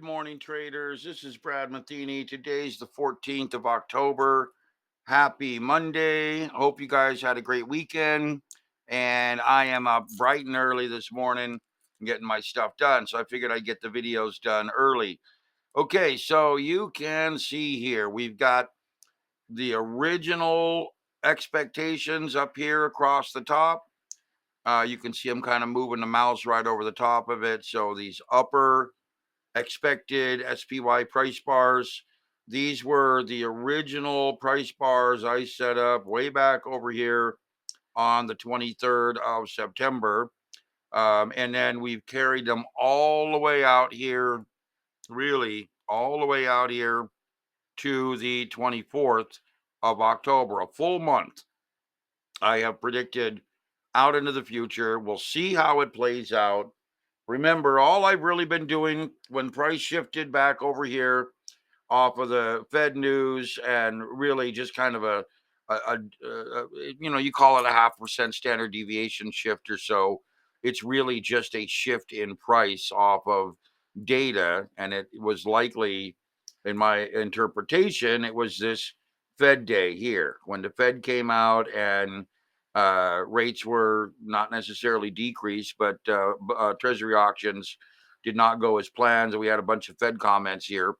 morning, traders. This is Brad Matheny. Today's the 14th of October. Happy Monday. Hope you guys had a great weekend. And I am up bright and early this morning getting my stuff done. So I figured I'd get the videos done early. Okay, so you can see here, we've got the original expectations up here across the top. You can see I'm kind of moving the mouse right over the top of it. So these upper expected SPY price bars. These were the original price bars I set up way back over here on the 23rd of September. And then we've carried them all the way out here, really all the way out here to the 24th of October, a full month. I have predicted out into the future. We'll see how it plays out. Remember, all I've really been doing when price shifted back over here off of the Fed news and really just kind of you call it a 0.5% standard deviation shift or so. It's really just a shift in price off of data. And it was likely, in my interpretation, it was this Fed day here when the Fed came out and rates were not necessarily decreased, but Treasury auctions did not go as planned. And we had a bunch of Fed comments here,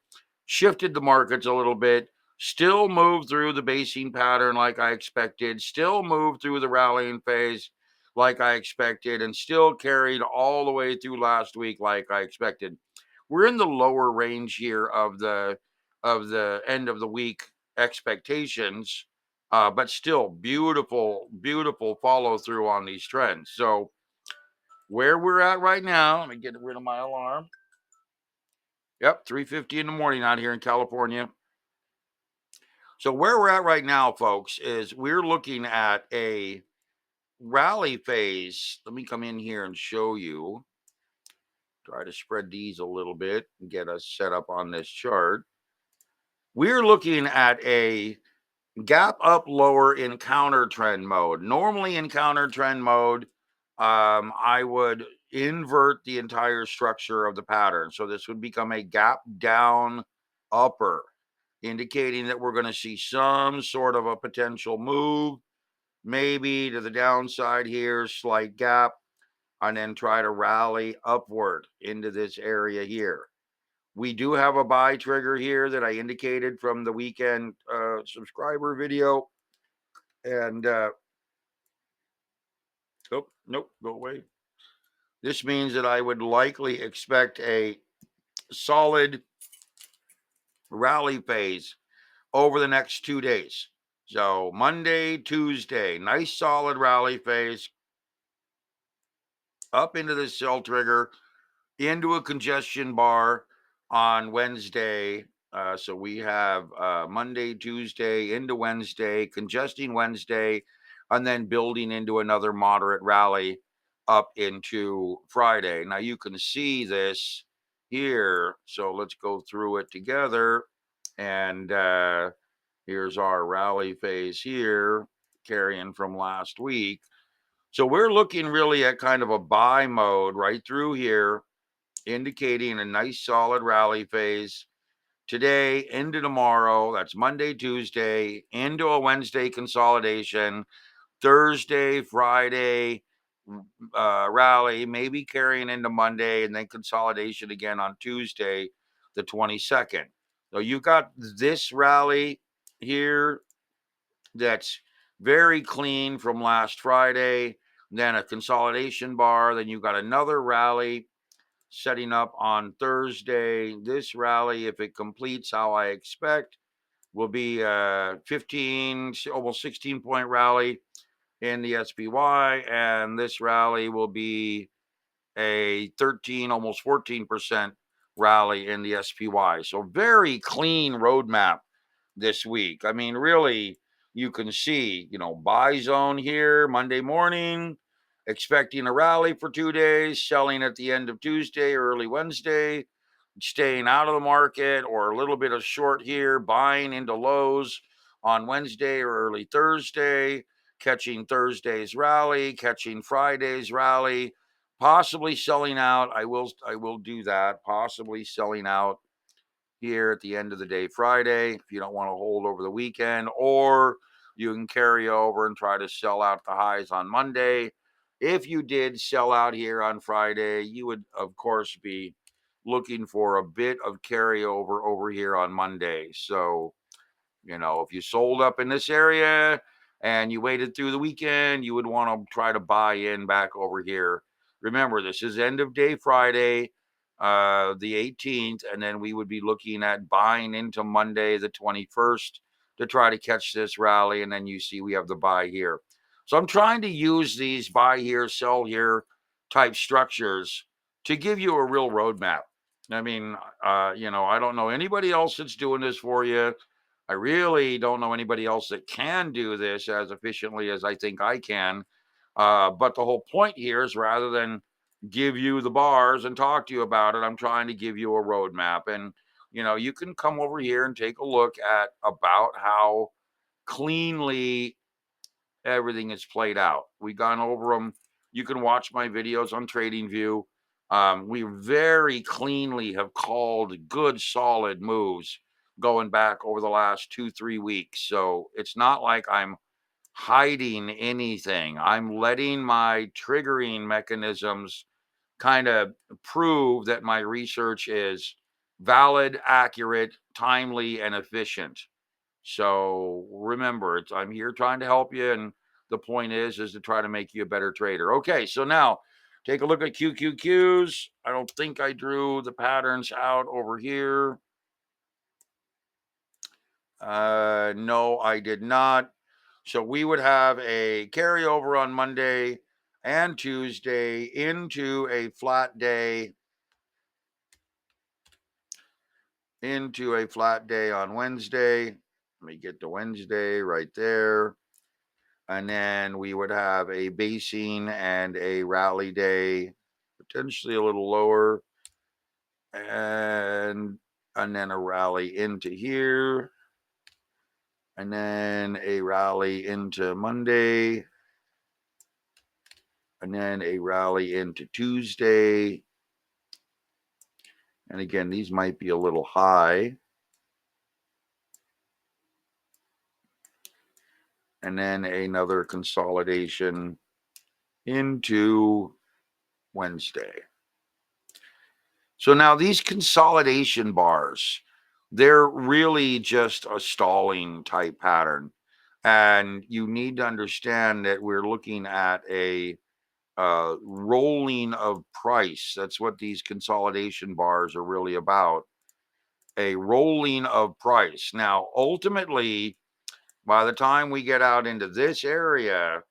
shifted the markets a little bit, still moved through the basing pattern like I expected, still moved through the rallying phase like I expected, and still carried all the way through last week like I expected. We're in the lower range here of the end of the week expectations, but still beautiful, beautiful follow through on these trends. So where we're at right now, let me get rid of my alarm. Yep, 3:50 in the morning out here in California. So where we're at right now, folks, is we're looking at a rally phase. Let me come in here and show you. Try to spread these a little bit and get us set up on this chart. We're looking at a gap up lower in counter trend mode. Normally in counter trend mode, I would invert the entire structure of the pattern. So this would become a gap down upper, indicating that we're going to see some sort of a potential move, maybe to the downside here, slight gap, and then try to rally upward into this area here. We do have a buy trigger here that I indicated from the weekend subscriber video. And, oh, nope, go away. This means that I would likely expect a solid rally phase over the next 2 days. So Monday, Tuesday, nice solid rally phase up into the sell trigger, into a congestion bar on Wednesday. So we have Monday, Tuesday into Wednesday, congesting Wednesday, and then building into another moderate rally up into Friday. Now you can see this here. So let's go through it together. And here's our rally phase here, carrying from last week. So we're looking really at kind of a buy mode right through here, indicating a nice solid rally phase today into tomorrow. That's Monday, Tuesday, into a Wednesday consolidation, Thursday, Friday rally, maybe carrying into Monday, and then consolidation again on Tuesday, the 22nd. So you've got this rally here that's very clean from last Friday, then a consolidation bar, then you've got another rally setting up on Thursday. This rally, if it completes how I expect, will be a 15, almost 16-point rally in the SPY, and this rally will be a 13, almost 14% rally in the SPY. So very clean roadmap this week. I mean, really, you can see, buy zone here Monday morning, expecting a rally for 2 days, selling at the end of Tuesday, early Wednesday, staying out of the market, or a little bit of short here, buying into lows on Wednesday or early Thursday, catching Thursday's rally, catching Friday's rally, possibly selling out. I will do that. Possibly selling out here at the end of the day Friday if you don't want to hold over the weekend, or you can carry over and try to sell out the highs on Monday. If you did sell out here on Friday, you would of course be looking for a bit of carryover over here on Monday. So if you sold up in this area and you waited through the weekend, you would want to try to buy in back over here. Remember, this is end of day Friday, the 18th, and then we would be looking at buying into Monday, the 21st, to try to catch this rally. And then you see we have the buy here. So I'm trying to use these buy here, sell here type structures to give you a real roadmap. I mean, I don't know anybody else that's doing this for you. I really don't know anybody else that can do this as efficiently as I think I can. But the whole point here is, rather than give you the bars and talk to you about it, I'm trying to give you a roadmap. And, you can come over here and take a look at about how cleanly everything is played out. We've gone over them. You can watch my videos on TradingView. We very cleanly have called good, solid moves going back over the last 2-3 weeks. So it's not like I'm hiding anything. I'm letting my triggering mechanisms kind of prove that my research is valid, accurate, timely, and efficient. So remember, I'm here trying to help you, and the point is to try to make you a better trader. Okay, so now take a look at QQQs. I don't think I drew the patterns out over here. No, I did not. So we would have a carryover on Monday and Tuesday into a flat day, on Wednesday. Let me get to Wednesday right there. And then we would have a basing and a rally day, potentially a little lower, and then a rally into here, and then a rally into Monday, and then a rally into Tuesday. And again, these might be a little high. And then another consolidation into Wednesday. So now these consolidation bars, they're really just a stalling type pattern. And you need to understand that we're looking at a rolling of price. That's what these consolidation bars are really about. A rolling of price. Now, ultimately, by the time we get out into this area,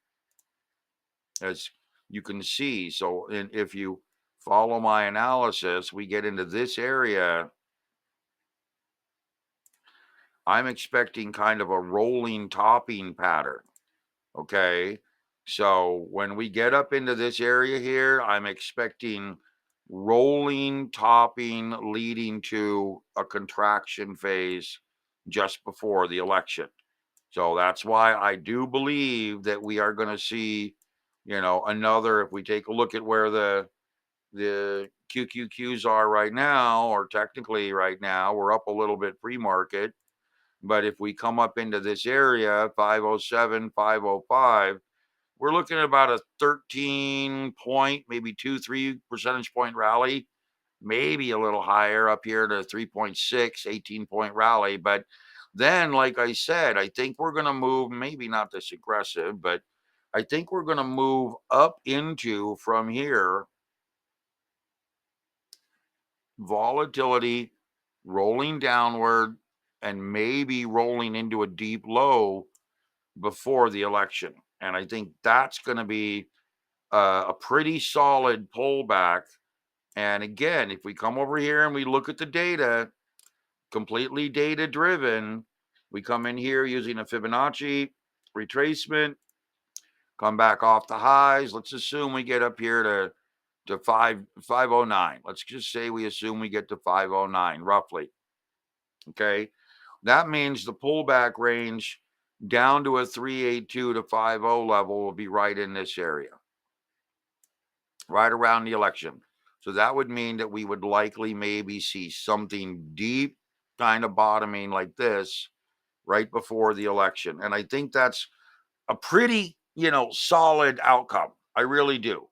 as you can see, so if you follow my analysis, we get into this area, I'm expecting kind of a rolling topping pattern. Okay. So when we get up into this area here, I'm expecting rolling topping leading to a contraction phase just before the election. So that's why I do believe that we are going to see, another, if we take a look at where the QQQs are right now, or technically right now, we're up a little bit pre-market. But if we come up into this area, 507, 505, we're looking at about a 13 point, maybe 2-3 percentage point rally, maybe a little higher up here to 3.6, 18-point rally. But then, like I said, I think we're going to move, maybe not this aggressive, but I think we're going to move up into, from here, volatility rolling downward and maybe rolling into a deep low before the election. And I think that's going to be a pretty solid pullback. And again, if we come over here and we look at the data, completely data driven, we come in here using a Fibonacci retracement, come back off the highs. Let's assume we get up here to 509. Let's just say we assume we get to 509 roughly. Okay. That means the pullback range down to a 382 to 50 level will be right in this area. right around the election. So that would mean that we would likely maybe see something deep kind of bottoming like this right before the election. And I think that's a pretty, solid outcome. I really do.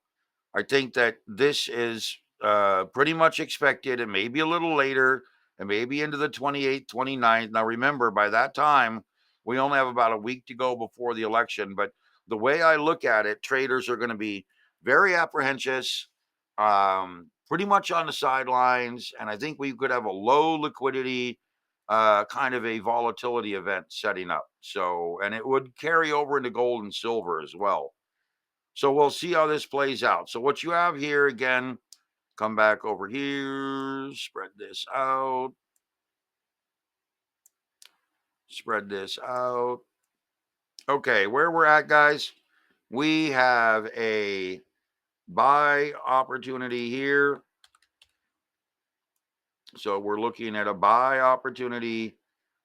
I think that this is pretty much expected, and maybe a little later, and maybe into the 28th, 29th. Now, remember, by that time, we only have about a week to go before the election. But the way I look at it, traders are going to be very apprehensive, pretty much on the sidelines. And I think we could have a low liquidity, kind of a volatility event setting up. So, and it would carry over into gold and silver as well. So we'll see how this plays out. So what you have here again, come back over here, spread this out, spread this out. Okay, where we're at, guys, we have a buy opportunity here. So we're looking at a buy opportunity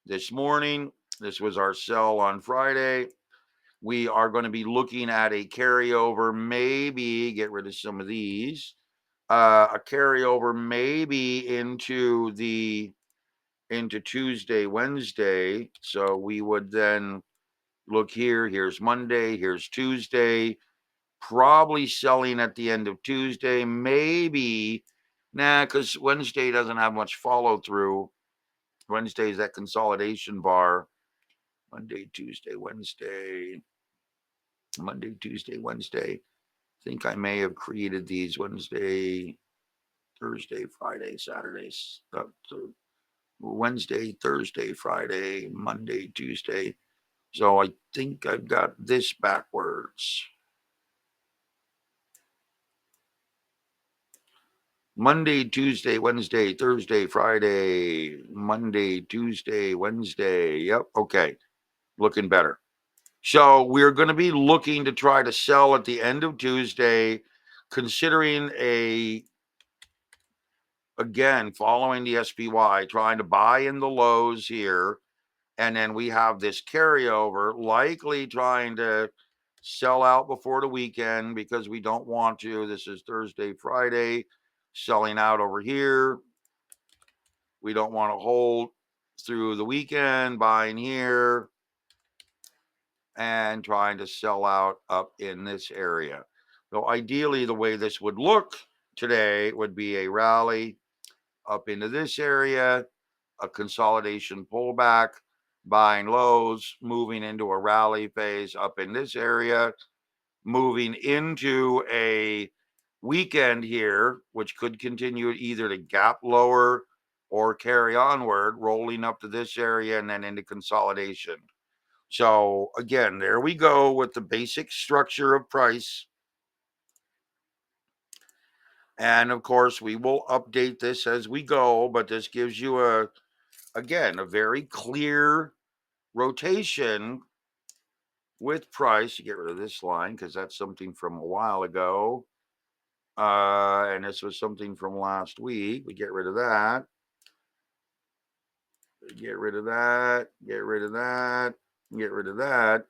this morning. This was our sell on Friday. We are going to be looking at a carryover, maybe get rid of some of these. A carryover maybe into Tuesday, Wednesday. So we would then look here. Here's Monday. Here's Tuesday. Probably selling at the end of Tuesday. Maybe, because Wednesday doesn't have much follow through. Wednesday is that consolidation bar. Monday, Tuesday, Wednesday. Monday, Tuesday, Wednesday. I think I may have created these Wednesday, Thursday, Friday, Saturdays, Wednesday, Thursday, Friday, Monday, Tuesday. So I think I've got this backwards. Monday, Tuesday, Wednesday, Thursday, Friday, Monday, Tuesday, Wednesday. Yep. Okay. Looking better. So we're going to be looking to try to sell at the end of Tuesday, considering again, following the SPY, trying to buy in the lows here. And then we have this carryover, likely trying to sell out before the weekend because we don't want to. This is Thursday, Friday, selling out over here. We don't want to hold through the weekend, buying here and trying to sell out up in this area. So ideally, the way this would look today would be a rally up into this area, a consolidation pullback, buying lows, moving into a rally phase up in this area, moving into a weekend here, which could continue either to gap lower or carry onward, rolling up to this area and then into consolidation. So again, there we go with the basic structure of price. And of course, we will update this as we go, but this gives you again, a very clear rotation with price. You get rid of this line because that's something from a while ago. And this was something from last week. We get rid of that. Get rid of that. Get rid of that. Get rid of that.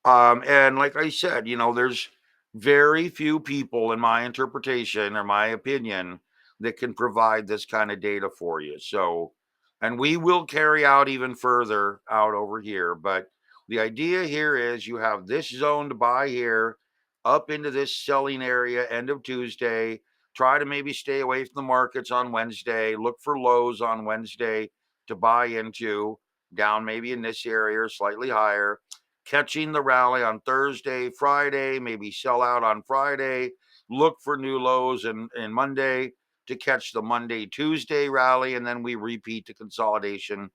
And like I said, there's very few people, in my interpretation or my opinion, that can provide this kind of data for you. So, and we will carry out even further out over here. But the idea here is you have this zone to buy here up into this selling area end of Tuesday. Try to maybe stay away from the markets on Wednesday. Look for lows on Wednesday to buy into, down maybe in this area or slightly higher, catching the rally on Thursday, Friday, maybe sell out on Friday, look for new lows and Monday to catch the Monday, Tuesday rally, and then we repeat the consolidation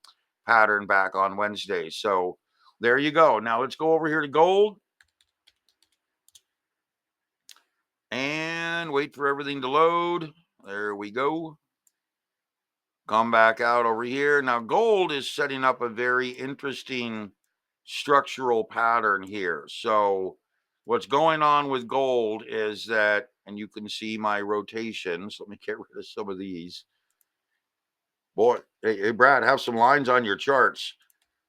pattern back on Wednesday. So there you go. Now let's go over here to gold and wait for everything to load. There we go. Come back out over here. Now gold is setting up a very interesting structural pattern here. So what's going on with gold is that, and you can see my rotations. Let me get rid of some of these. Boy, hey, Brad, have some lines on your charts.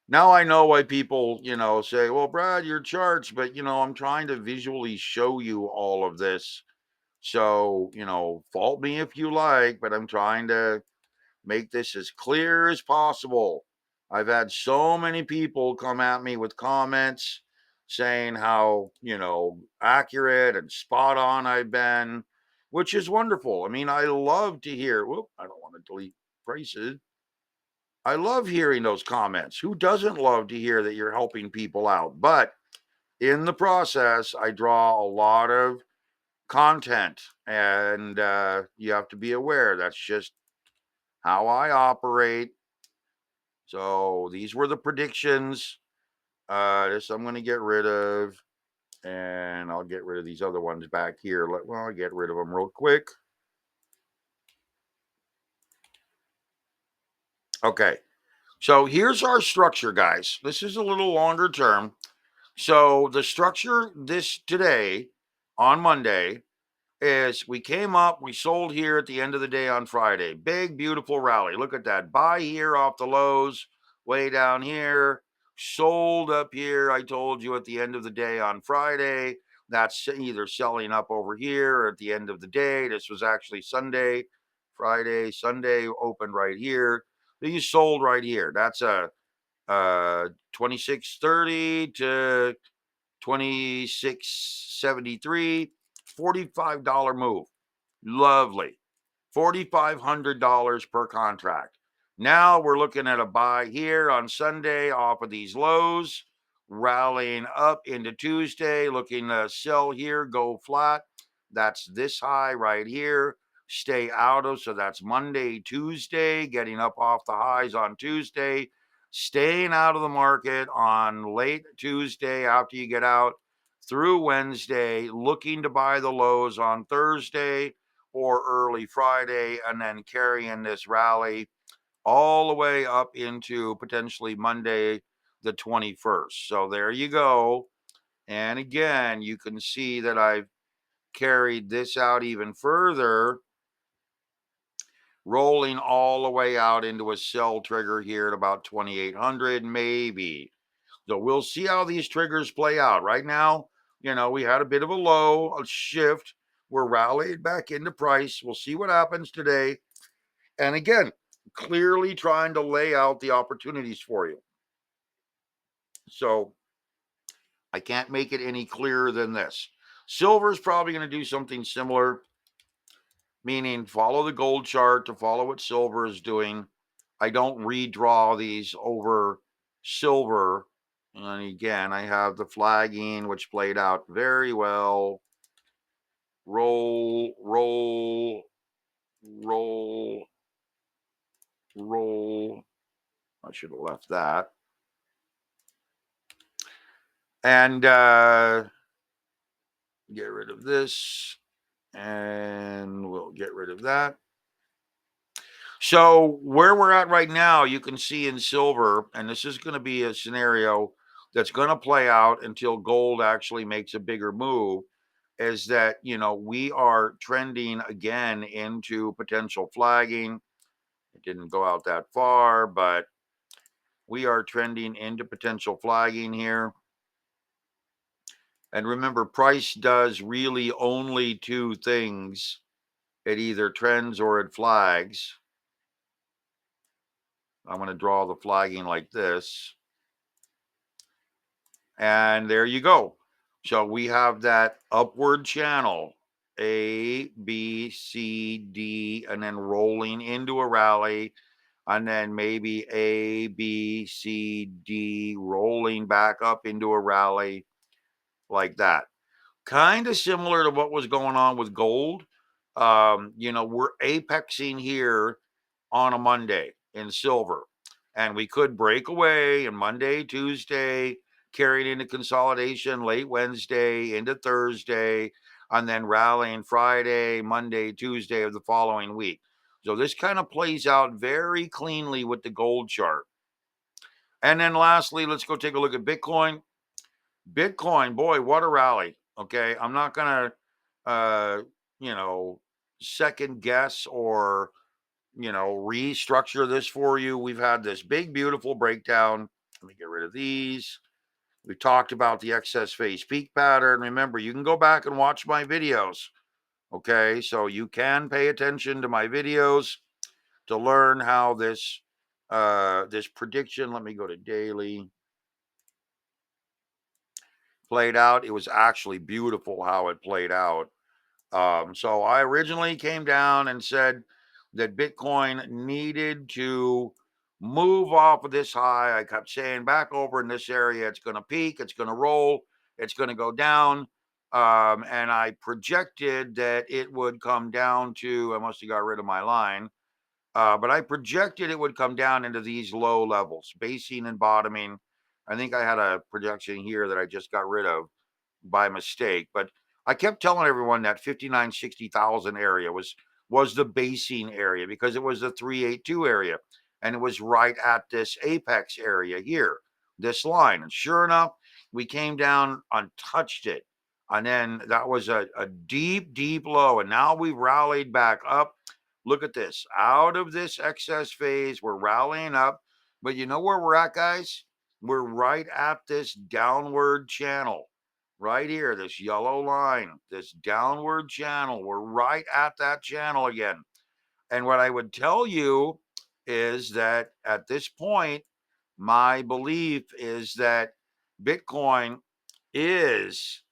Now I know why people, say, well, Brad, your charts, but I'm trying to visually show you all of this So, fault me if you like, but I'm trying to make this as clear as possible. I've had so many people come at me with comments saying how, accurate and spot on I've been, which is wonderful. I mean, I love to hear, whoop, I don't want to delete prices. I love hearing those comments. Who doesn't love to hear that you're helping people out? But in the process, I draw a lot of content, and you have to be aware that's just how I operate. So these were the predictions. This I'm going to get rid of, and I'll get rid of these other ones back here. Well, I'll get rid of them real quick. Okay, so here's our structure, guys. This is a little longer term. So the structure this today on Monday is we came up, we sold here at the end of the day on Friday. Big, beautiful rally. Look at that. Buy here off the lows, way down here. Sold up here, I told you, at the end of the day on Friday. That's either selling up over here or at the end of the day. This was actually Sunday, Friday, Sunday opened right here. You sold right here. That's a 26.30 to 26.73, $45 move. Lovely. $4,500 per contract. Now we're looking at a buy here on Sunday off of these lows, rallying up into Tuesday, looking to sell here, go flat. That's this high right here. Stay out of, so that's Monday, Tuesday, getting up off the highs on Tuesday, staying out of the market on late Tuesday after you get out through Wednesday, looking to buy the lows on Thursday or early Friday, and then carrying this rally all the way up into potentially Monday, the 21st. So there you go. And again, you can see that I've carried this out even further, rolling all the way out into a sell trigger here at about 2,800, maybe. So we'll see how these triggers play out. Right now, we had a bit of a low, a shift. We're rallied back into price. We'll see what happens today. And again, clearly trying to lay out the opportunities for you. So I can't make it any clearer than this. Silver is probably going to do something similar, meaning follow the gold chart to follow what silver is doing. I don't redraw these over silver. And again, I have the flagging, which played out very well. Roll, roll, roll, roll. I should have left that. And get rid of this. And we'll get rid of that. So where we're at right now, you can see in silver, and this is going to be a scenario that's going to play out until gold actually makes a bigger move, is that, we are trending again into potential flagging. It didn't go out that far, but we are trending into potential flagging here. And remember, price does really only two things. It either trends or it flags. I'm going to draw the flagging like this. And there you go. So we have that upward channel, A, B, C, D, and then rolling into a rally. And then maybe A, B, C, D, rolling back up into a rally like that. Kind of similar to what was going on with gold. We're apexing here on a Monday in silver, and we could break away in Monday, Tuesday, carried into consolidation late Wednesday into Thursday, and then rallying Friday, Monday, Tuesday of the following week. So this kind of plays out very cleanly with the gold chart. And then lastly, let's go take a look at Bitcoin. Bitcoin, boy, what a rally. Okay. I'm not going to, second guess or, restructure this for you. We've had this big, beautiful breakdown. Let me get rid of these. We talked about the excess phase peak pattern. Remember, you can go back and watch my videos. Okay, so you can pay attention to my videos to learn how this prediction, let me go to daily, played out. It was actually beautiful how it played out. So I originally came down and said that Bitcoin needed to move off of this high. I kept saying back over in this area, it's going to peak, it's going to roll, it's going to go down. And I projected that it would come down to, I must have got rid of my line, but I projected it would come down into these low levels, basing and bottoming. I think I had a projection here that I just got rid of by mistake, but I kept telling everyone that 59, 60,000 area was the basing area because it was the 382 area, and it was right at this apex area here, this line. And sure enough, we came down, untouched it, and then that was a deep, deep low. And now we've rallied back up. Look at this, out of this excess phase, we're rallying up. But you know where we're at, guys? We're right at this downward channel right here, this yellow line, this downward channel. We're right at that channel again. And what I would tell you is that at this point, my belief is that Bitcoin is,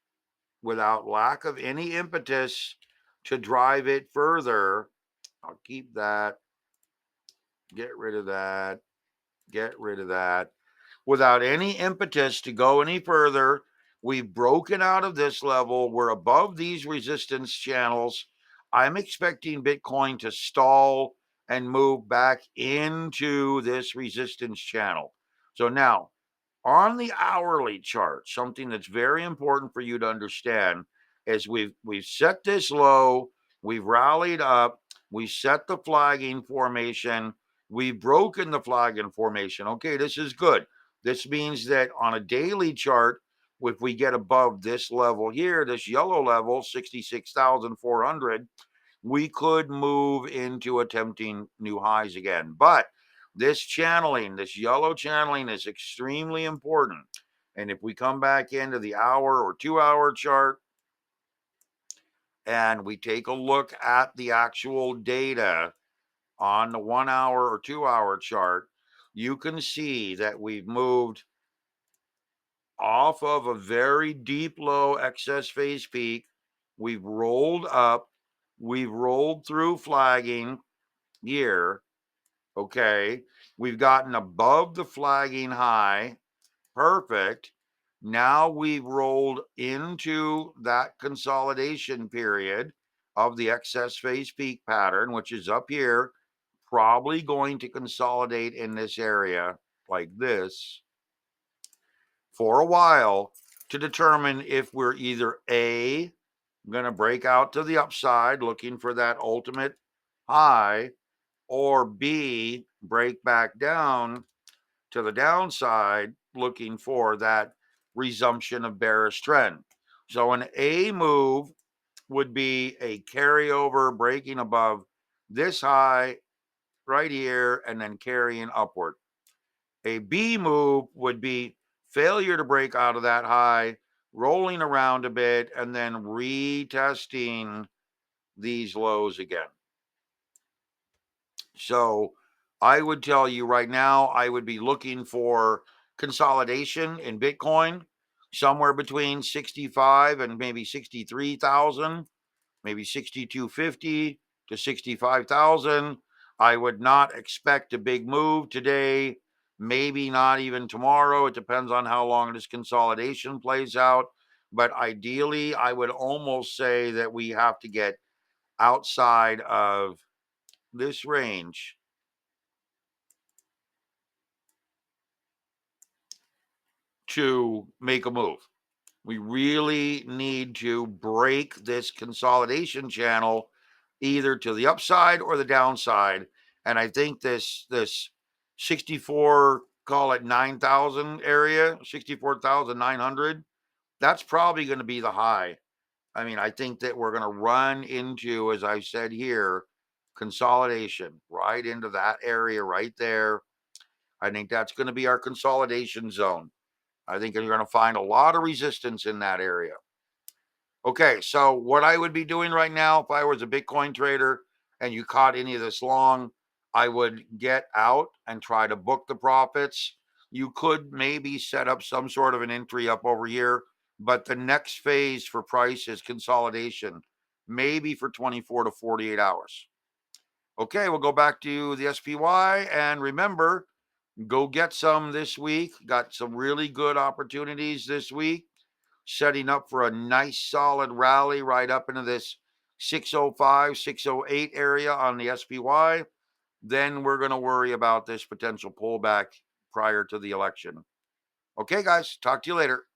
without lack of any impetus to drive it further. I'll keep that, get rid of that, get rid of that. Without any impetus to go any further, we've broken out of this level. We're above these resistance channels. I'm expecting Bitcoin to stall and move back into this resistance channel. So now, on the hourly chart, something that's very important for you to understand is we've set this low, we've rallied up, we set the flagging formation, we've broken the flagging formation. Okay, this is good. This means that on a daily chart, if we get above this level here, this yellow level, 66,400, we could move into attempting new highs again. But this channeling, this yellow channeling is extremely important. And if we come back into the hour or 2 hour chart and we take a look at the actual data on the 1 hour or 2 hour chart, you can see that we've moved off of a very deep low excess phase peak. We've rolled up, we've rolled through flagging here. Okay. We've gotten above the flagging high. Perfect. Now we've rolled into that consolidation period of the excess phase peak pattern, which is up here, probably going to consolidate in this area like this for a while to determine if we're either A, going to break out to the upside looking for that ultimate high, or B, break back down to the downside looking for that resumption of bearish trend. So an A move would be a carryover breaking above this high right here and then carrying upward. A B move would be failure to break out of that high, rolling around a bit, and then retesting these lows again. So I would tell you right now, I would be looking for consolidation in Bitcoin somewhere between 65 and maybe 63,000, maybe 6250 to 65,000. I would not expect a big move today, maybe not even tomorrow. It depends on how long this consolidation plays out. But ideally, I would almost say that we have to get outside of this range to make a move. We really need to break this consolidation channel either to the upside or the downside. And I think this 64, call it 9,000 area, 64,900, that's probably going to be the high. I mean, I think that we're going to run into, as I said here, consolidation right into that area right there. I think that's going to be our consolidation zone. I think you're going to find a lot of resistance in that area. Okay, so what I would be doing right now if I was a Bitcoin trader and you caught any of this long, I would get out and try to book the profits. You could maybe set up some sort of an entry up over here, but the next phase for price is consolidation, maybe for 24 to 48 hours. Okay, we'll go back to the SPY, and remember, go get some this week. Got some really good opportunities this week, setting up for a nice solid rally right up into this 605, 608 area on the SPY. Then we're going to worry about this potential pullback prior to the election. Okay, guys, talk to you later.